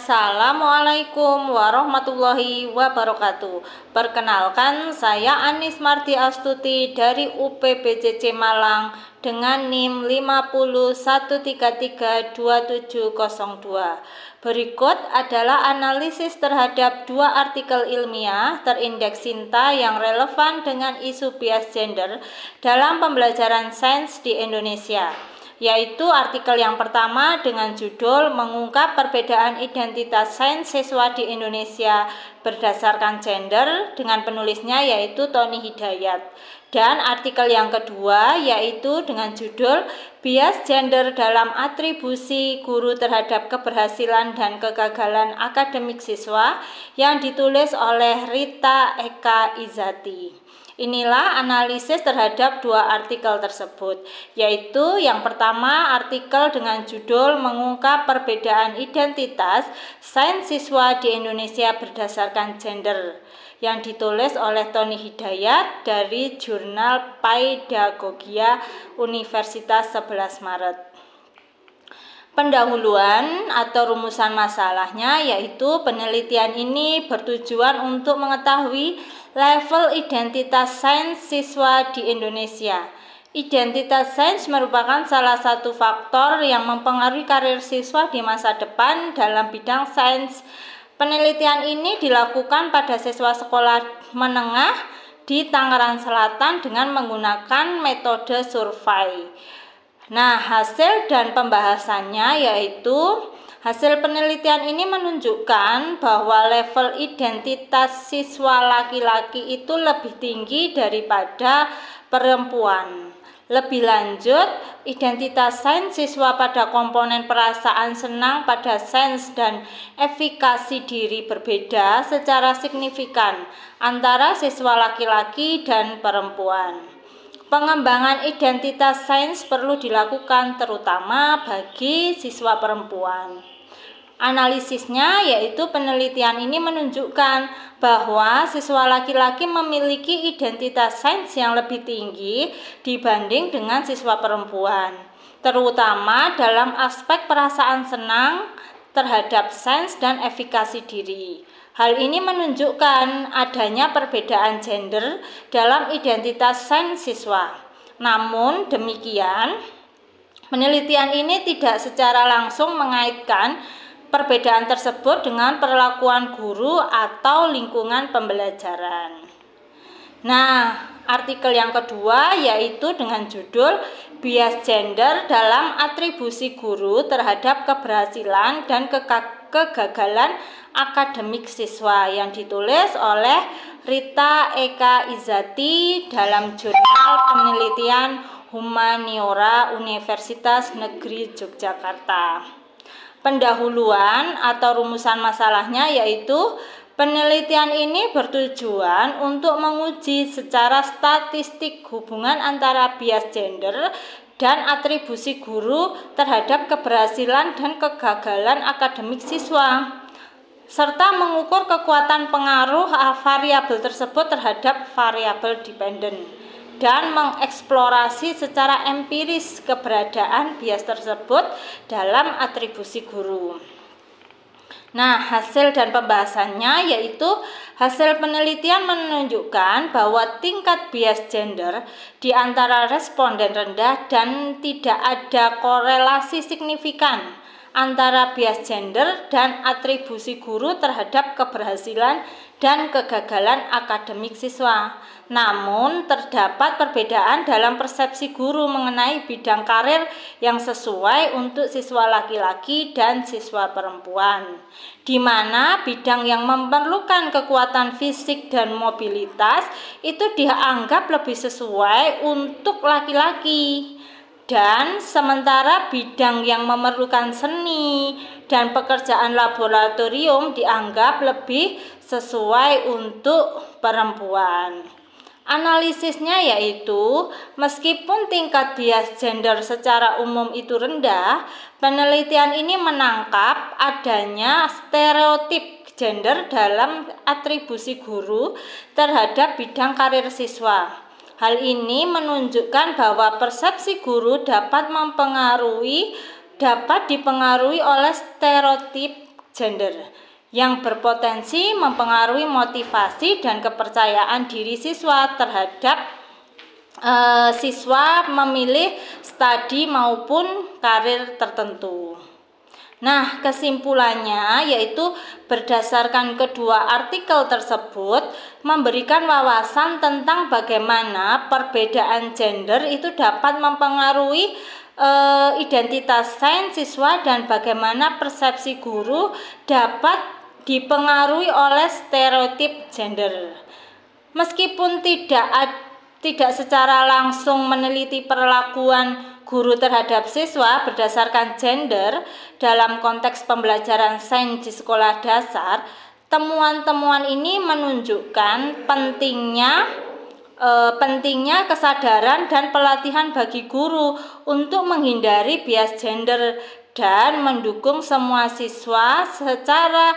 Assalamualaikum warahmatullahi wabarakatuh. Perkenalkan, saya Anis Mardi Astuti dari UPBCC Malang dengan NIM 501332702. Berikut adalah analisis terhadap dua artikel ilmiah terindeks Sinta yang relevan dengan isu bias gender dalam pembelajaran sains di Indonesia, yaitu artikel yang pertama dengan judul Mengungkap Perbedaan Identitas Sains Siswa di Indonesia Berdasarkan Gender dengan penulisnya yaitu Tony Hidayat, dan artikel yang kedua yaitu dengan judul Bias Gender dalam Atribusi Guru Terhadap Keberhasilan dan Kegagalan Akademik Siswa yang ditulis oleh Rita Eka Izati. Inilah analisis terhadap dua artikel tersebut, yaitu yang pertama artikel dengan judul Mengungkap Perbedaan Identitas Sains Siswa di Indonesia Berdasarkan Gender yang ditulis oleh Tony Hidayat dari Jurnal Pedagogia Universitas 11 Maret. Pendahuluan atau rumusan masalahnya yaitu penelitian ini bertujuan untuk mengetahui level identitas sains siswa di Indonesia. Identitas sains merupakan salah satu faktor yang mempengaruhi karir siswa di masa depan dalam bidang sains. Penelitian ini dilakukan pada siswa sekolah menengah di Tangerang Selatan dengan menggunakan metode survei. Nah, hasil dan pembahasannya yaitu hasil penelitian ini menunjukkan bahwa level identitas siswa laki-laki itu lebih tinggi daripada perempuan. Lebih lanjut, identitas sains siswa pada komponen perasaan senang pada sains dan efikasi diri berbeda secara signifikan antara siswa laki-laki dan perempuan. Pengembangan identitas sains perlu dilakukan terutama bagi siswa perempuan. Analisisnya yaitu penelitian ini menunjukkan bahwa siswa laki-laki memiliki identitas sains yang lebih tinggi dibanding dengan siswa perempuan, terutama dalam aspek perasaan senang terhadap sains dan efikasi diri. Hal ini menunjukkan adanya perbedaan gender dalam identitas sains siswa. Namun demikian, penelitian ini tidak secara langsung mengaitkan perbedaan tersebut dengan perlakuan guru atau lingkungan pembelajaran. Nah, artikel yang kedua yaitu dengan judul Bias Gender dalam Atribusi Guru Terhadap Keberhasilan dan Kegagalan Akademik Siswa yang ditulis oleh Rita Eka Izati dalam Jurnal Penelitian Humaniora Universitas Negeri Yogyakarta. Pendahuluan atau rumusan masalahnya yaitu penelitian ini bertujuan untuk menguji secara statistik hubungan antara bias gender dan atribusi guru terhadap keberhasilan dan kegagalan akademik siswa, serta mengukur kekuatan pengaruh variabel tersebut terhadap variabel dependen, dan mengeksplorasi secara empiris keberadaan bias tersebut dalam atribusi guru. Nah, hasil dan pembahasannya yaitu hasil penelitian menunjukkan bahwa tingkat bias gender di antara responden rendah dan tidak ada korelasi signifikan antara bias gender dan atribusi guru terhadap keberhasilan dan kegagalan akademik siswa. Namun, terdapat perbedaan dalam persepsi guru mengenai bidang karir yang sesuai untuk siswa laki-laki dan siswa perempuan, di mana bidang yang memerlukan kekuatan fisik dan mobilitas itu dianggap lebih sesuai untuk laki-laki. Dan sementara bidang yang memerlukan seni dan pekerjaan laboratorium dianggap lebih sesuai untuk perempuan. Analisisnya yaitu, meskipun tingkat bias gender secara umum itu rendah, penelitian ini menangkap adanya stereotip gender dalam atribusi guru terhadap bidang karir siswa. Hal ini menunjukkan bahwa persepsi guru dapat dipengaruhi oleh stereotip gender yang berpotensi mempengaruhi motivasi dan kepercayaan diri siswa terhadap siswa memilih studi maupun karir tertentu. Nah, kesimpulannya yaitu berdasarkan kedua artikel tersebut memberikan wawasan tentang bagaimana perbedaan gender itu dapat mempengaruhi identitas sains siswa dan bagaimana persepsi guru dapat dipengaruhi oleh stereotip gender. Meskipun tidak secara langsung meneliti perlakuan guru terhadap siswa berdasarkan gender dalam konteks pembelajaran sains di sekolah dasar, temuan-temuan ini menunjukkan pentingnya kesadaran dan pelatihan bagi guru untuk menghindari bias gender dan mendukung semua siswa secara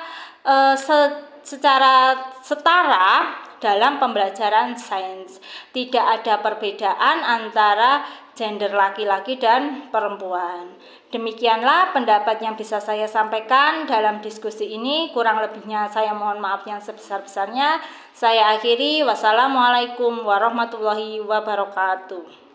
setara dalam pembelajaran sains. Tidak ada perbedaan antara gender laki-laki dan perempuan. Demikianlah pendapat yang bisa saya sampaikan dalam diskusi ini. Kurang lebihnya saya mohon maaf yang sebesar-besarnya. Saya akhiri. Wassalamualaikum warahmatullahi wabarakatuh.